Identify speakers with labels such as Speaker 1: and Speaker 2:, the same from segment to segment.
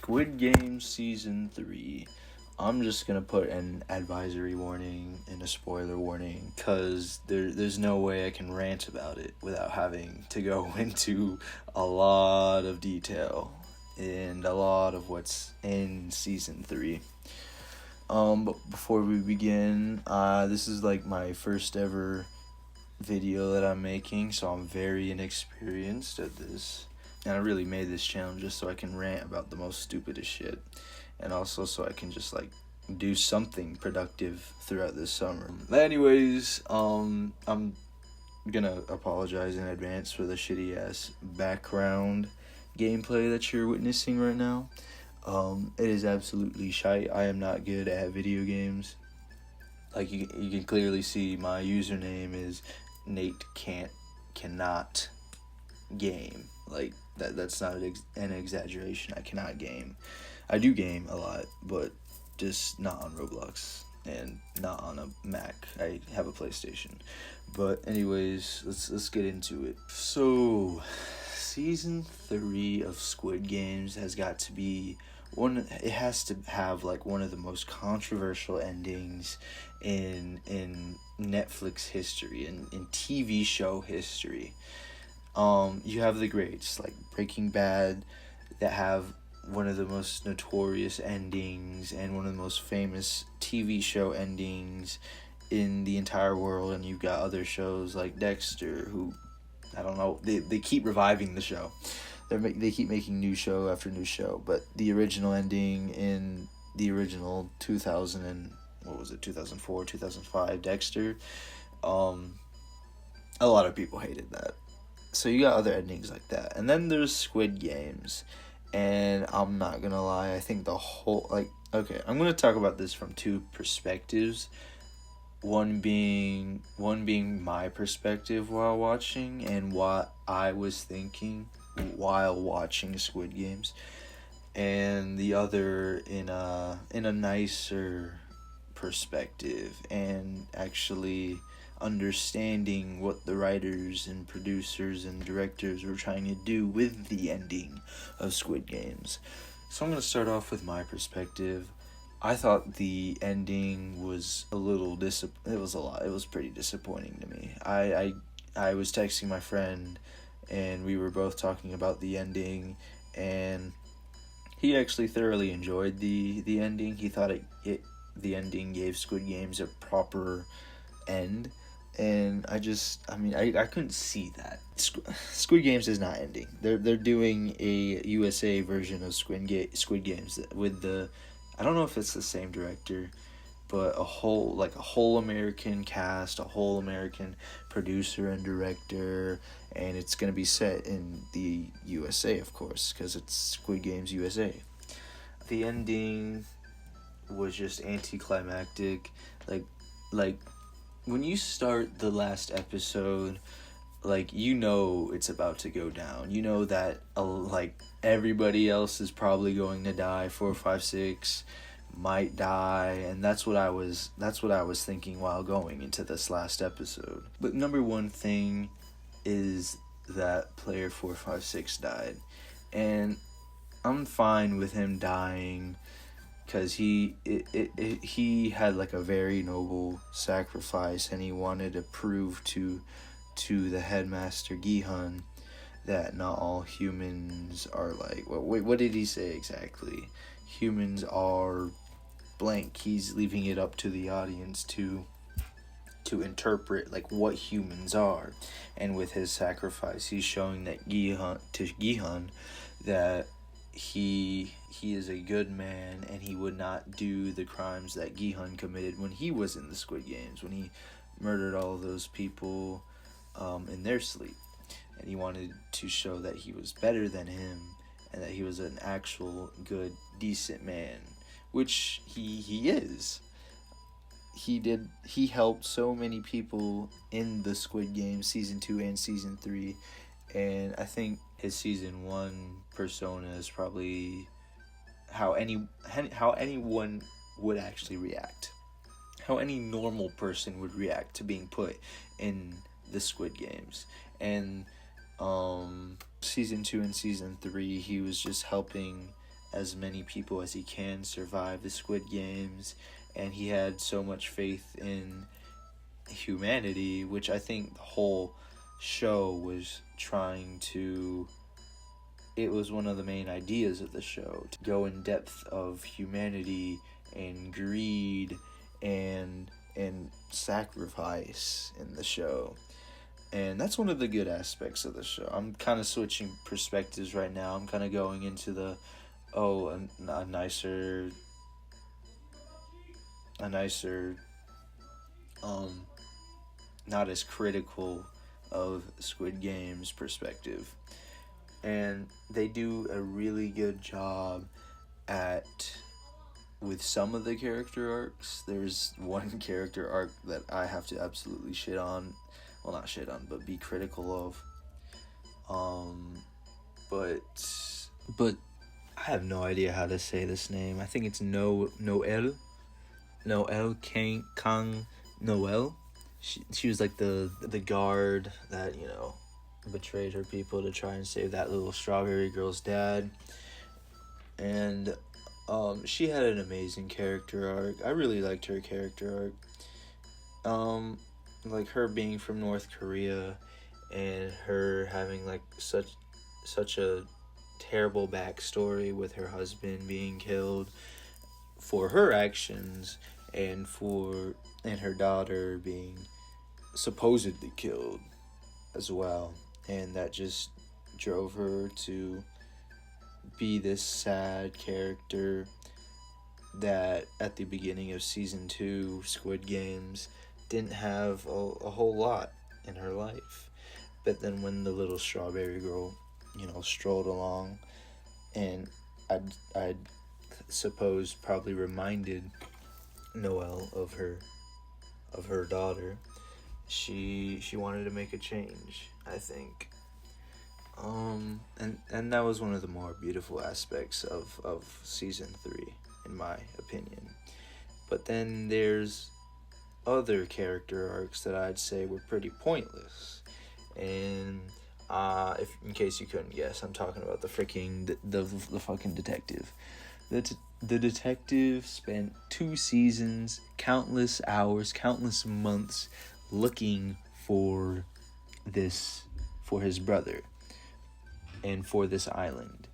Speaker 1: Squid Game Season 3. I'm just gonna put an advisory warning and a spoiler warning because there's no way I can rant about it without having to go into a lot of detail and a lot of what's in Season 3. But before we begin, this is like my first ever video that I'm making, so I'm very inexperienced at this. And I really made this channel just so I can rant about the most stupidest shit. And also so I can just like do something productive throughout this summer. But anyways, I'm gonna apologize in advance for the shitty ass background gameplay that you're witnessing right now. It is absolutely shite. I am not good at video games. Like you can clearly see my username is Nate cannot game. Like that's not an exaggeration. I cannot game. I do game a lot, but just not on Roblox and not on a Mac. I have a PlayStation. But anyways, let's get into it. So, Season 3 of Squid Games has got to be it has to have like one of the most controversial endings in Netflix history, in TV show history. You have the greats like Breaking Bad that have one of the most notorious endings and one of the most famous TV show endings in the entire world, and you've got other shows like Dexter, who I don't know, they keep reviving the show. They keep making new show after new show, but the original ending in the original 2004, 2005 Dexter, a lot of people hated that. So you got other endings like that. And then there's Squid Games. And I'm not gonna lie, I think the whole, okay, I'm gonna talk about this from two perspectives. One being my perspective while watching and what I was thinking while watching Squid Games. And the other in a nicer perspective and actually understanding what the writers and producers and directors were trying to do with the ending of Squid Games. So I'm going to start off with my perspective. I thought the ending was a little it was pretty disappointing to me. I was texting my friend and we were both talking about the ending, and he actually thoroughly enjoyed the ending. He thought the ending gave Squid Games a proper end. And I couldn't see that. Squid Games is not ending. They're doing a USA version of Squid Games with I don't know if it's the same director, but a whole American cast, a whole American producer and director, and it's gonna be set in the USA, of course, because it's Squid Games USA. The ending was just anticlimactic, like. When you start the last episode, you know it's about to go down. You know that everybody else is probably going to die. 4, 5, 6 might die, and that's what I was thinking while going into this last episode. But number one thing is that player 456 died, and I'm fine with him dying. Because he had like a very noble sacrifice, and he wanted to prove to the headmaster Gi-hun that not all humans are like, what did he say exactly? Humans are blank. He's leaving it up to the audience to interpret what humans are, and with his sacrifice, he's showing that Gi-hun that he is a good man, and he would not do the crimes that Gi-hun committed when he was in the Squid Games, when he murdered all of those people in their sleep. And he wanted to show that he was better than him, and that he was an actual good, decent man, which he is. He helped so many people in the Squid Games Season 2 and Season 3, and I think his Season 1 persona is probably how anyone would actually react. How any normal person would react to being put in the Squid Games. And Season 2 and Season 3, he was just helping as many people as he can survive the Squid Games, and he had so much faith in humanity, which I think the whole show was trying to. It was one of the main ideas of the show, to go in depth of humanity and greed and sacrifice in the show. And that's one of the good aspects of the show. I'm kind of switching perspectives right now. I'm kind of going into the a nicer not as critical of Squid Game's perspective. And they do a really good job with some of the character arcs. There's one character arc that I have to absolutely shit on. Well, not shit on, but be critical of. But I have no idea how to say this name. I think it's Noelle Kang Noelle. She was like the guard that, betrayed her people to try and save that little strawberry girl's dad. And she had an amazing character arc. I really liked her character arc. Like her being from North Korea and her having like such a terrible backstory with her husband being killed for her actions, and her daughter being supposedly killed as well. And that just drove her to be this sad character that at the beginning of season 2 Squid Games didn't have a whole lot in her life. But then when the little strawberry girl, strolled along, and I'd suppose probably reminded Noelle of her daughter, she wanted to make a change, I think. And that was one of the more beautiful aspects of season 3, in my opinion. But then there's other character arcs that I'd say were pretty pointless. And if in case you couldn't guess, I'm talking about the fucking detective. The detective spent 2 seasons, countless hours, countless months looking for his brother and for this island.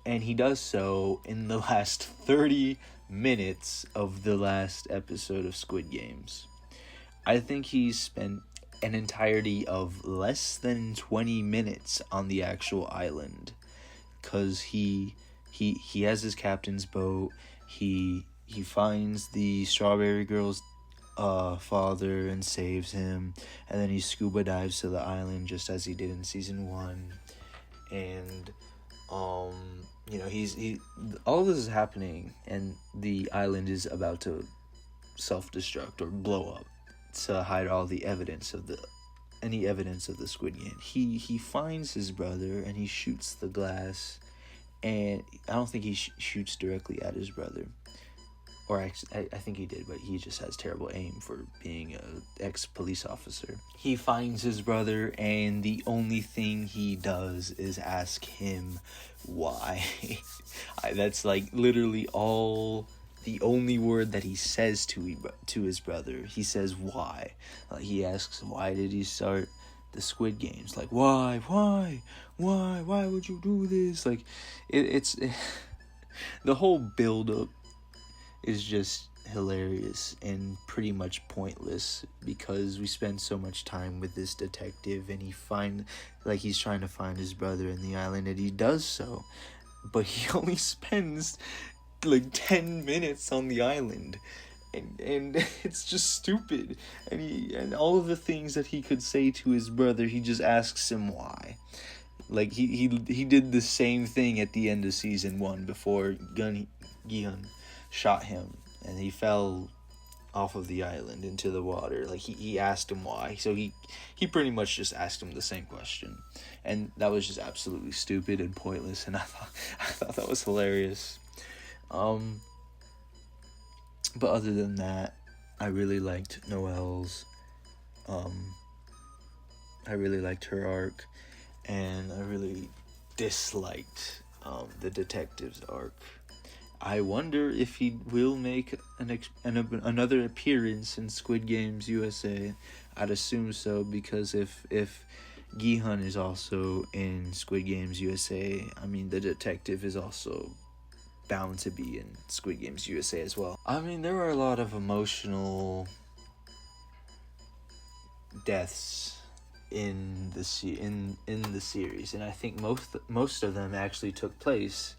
Speaker 1: And he does so in the last 30 minutes of the last episode of Squid Games. I think he's spent an entirety of less than 20 minutes on the actual island, because he has his captain's boat. He finds the strawberry girl's father and saves him, and then he scuba dives to the island just as he did in season 1. And he all this is happening, and the island is about to self-destruct or blow up to hide all the evidence of any evidence of the Squid Game. He finds his brother and he shoots the glass, and I don't think he shoots directly at his brother, or I think he did, but he just has terrible aim for being an ex-police officer. He finds his brother, and the only thing he does is ask him why. That's like literally the only word that he says to his brother. He says why. He asks, why did he start the Squid Games? Like, why would you do this? Like, it's the whole build-up is just hilarious and pretty much pointless, because we spend so much time with this detective, and he's trying to find his brother in the island, and he does so, but he only spends like 10 minutes on the island, and it's just stupid. And all of the things that he could say to his brother, he just asks him why. Like he did the same thing at the end of season 1 before Gyun shot him and he fell off of the island into the water. Like he asked him why, so he pretty much just asked him the same question, and that was just absolutely stupid and pointless, and I thought that was hilarious. But other than that, I really liked Noelle's. I really liked her arc, and I really disliked the detective's arc. I wonder if he will make another appearance in Squid Games USA. I'd assume so, because if Gi-hun is also in Squid Games USA, I mean, the detective is also bound to be in Squid Games USA as well. I mean, there are a lot of emotional deaths in the series, and I think most of them actually took place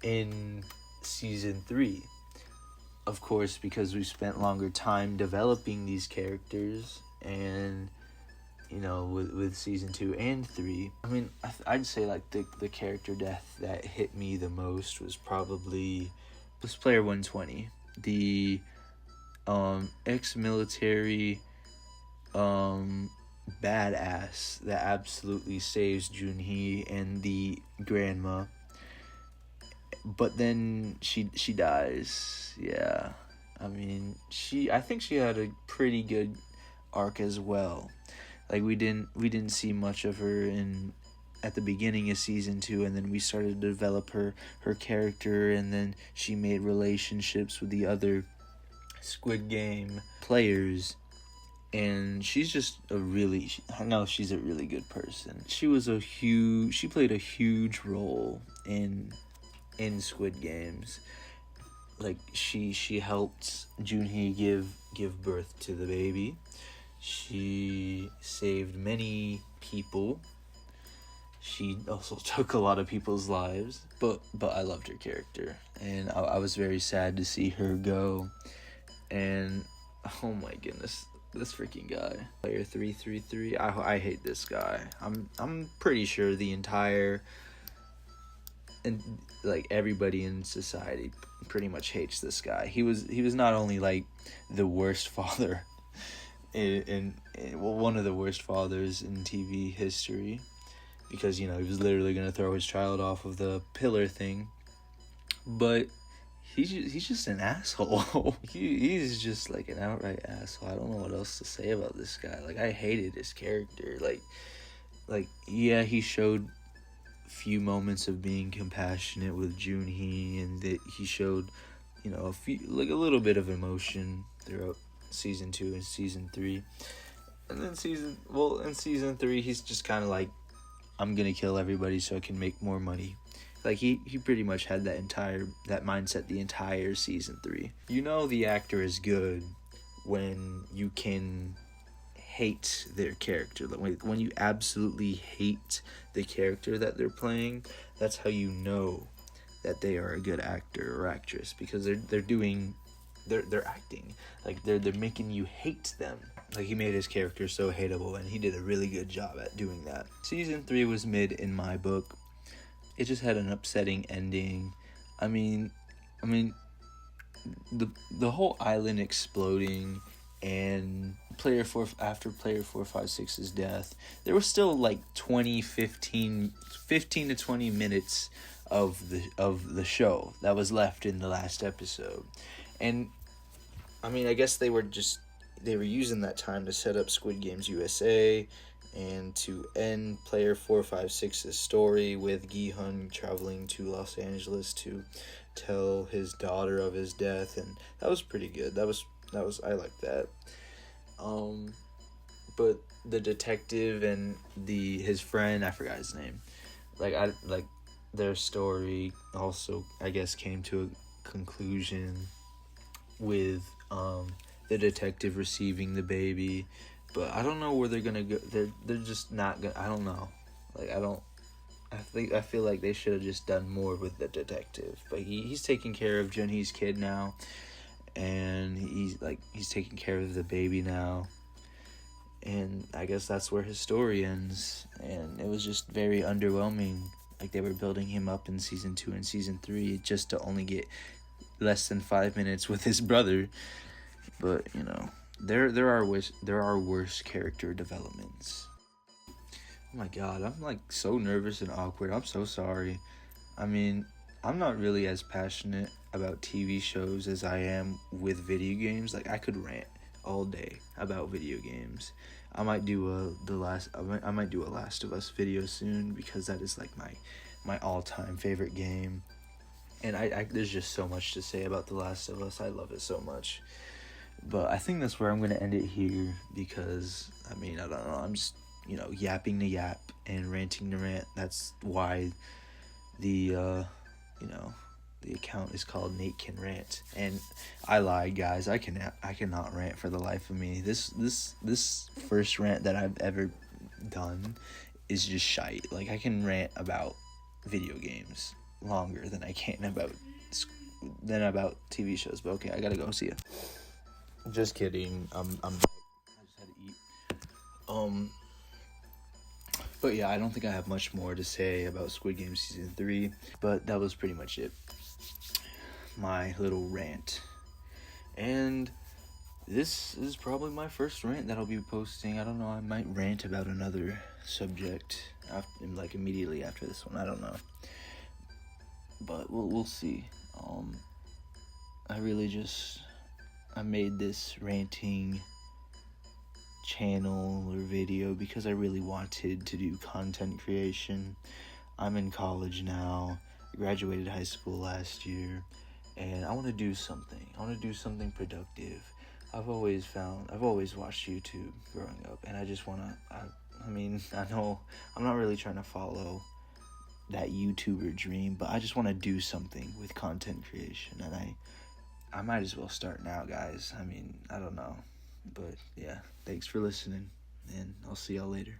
Speaker 1: in season 3. Of course, because we spent longer time developing these characters, and with season 2 and 3, I mean, I'd say like the character death that hit me the most was probably player 120, the ex-military badass that absolutely saves Junhee and the grandma, but then she dies. Yeah, I mean, I think she had a pretty good arc as well. Like, we didn't see much of her at the beginning of season 2, and then we started to develop her character, and then she made relationships with the other Squid Game players, and she's just she's a really good person. She played a huge role in Squid Games. Like, she helped Junhee give birth to the baby. She saved many people. She also took a lot of people's lives, but I loved her character, and I was very sad to see her go. And oh my goodness, this freaking guy, player 333. I hate this guy. I'm pretty sure the entire, and like, everybody in society pretty much hates this guy. He was not only like the worst father in one of the worst fathers in TV history, because he was literally gonna throw his child off of the pillar thing, but he's just an asshole. He's just like an outright asshole. I don't know what else to say about this guy. Like, I hated his character. Like yeah, he showed few moments of being compassionate with Junhee, and that he showed a little bit of emotion throughout season 2 and season 3. And then in season 3, he's just kind of like, I'm gonna kill everybody so I can make more money. Like, he pretty much had that mindset the entire season 3. The actor is good when you can hate their character. When you absolutely hate the character that they're playing, that's how you know that they are a good actor or actress, because they're acting. Like, they're making you hate them. Like, he made his character so hateable, and he did a really good job at doing that. Season 3 was mid in my book. It just had an upsetting ending. I mean, the whole island exploding, and after player 456's death, there was still like 15 to 20 minutes of the show that was left in the last episode. And I mean, I guess they were using that time to set up Squid Games USA and to end player 456's story with Gi-hun traveling to Los Angeles to tell his daughter of his death, and that was pretty good. That was I liked that. But the detective and his friend, I forgot his name. Their story also, I guess, came to a conclusion with the detective receiving the baby. But I don't know where they're gonna go. They're just not gonna. I don't know. I feel like they should have just done more with the detective. But he's taking care of Junhee's kid now, and he's taking care of the baby now. And I guess that's where his story ends. And it was just very underwhelming. Like, they were building him up in season 2 and season 3 just to only get less than 5 minutes with his brother. But there are worse character developments. Oh my god, I'm like so nervous and awkward. I'm so sorry. I mean, I'm not really as passionate about TV shows as I am with video games. Like, I could rant all day about video games. I might do a Last of Us video soon, because that is like my all-time favorite game. And I there's just so much to say about The Last of Us. I love it so much. But I think that's where I'm going to end it here because, I mean, I don't know. I'm just, yapping to yap and ranting to rant. That's why the account is called Nate Can Rant. And I lied, guys. I cannot rant for the life of me. This first rant that I've ever done is just shite. Like, I can rant about video games longer than I can about TV shows. But okay, I gotta go. See ya. Just kidding. I just had to eat. But yeah, I don't think I have much more to say about Squid Game Season 3. But that was pretty much it. My little rant. And this is probably my first rant that I'll be posting. I don't know. I might rant about another subject immediately after this one. I don't know. But we'll see. I made this ranting channel or video because I really wanted to do content creation. I'm in college now. I graduated high school last year, and I want to do something. I want to do something productive. I've always watched YouTube growing up, and I just want to, I know I'm not really trying to follow that YouTuber dream, but I just want to do something with content creation, and I might as well start now, guys. I mean, I don't know. But yeah, thanks for listening, and I'll see y'all later.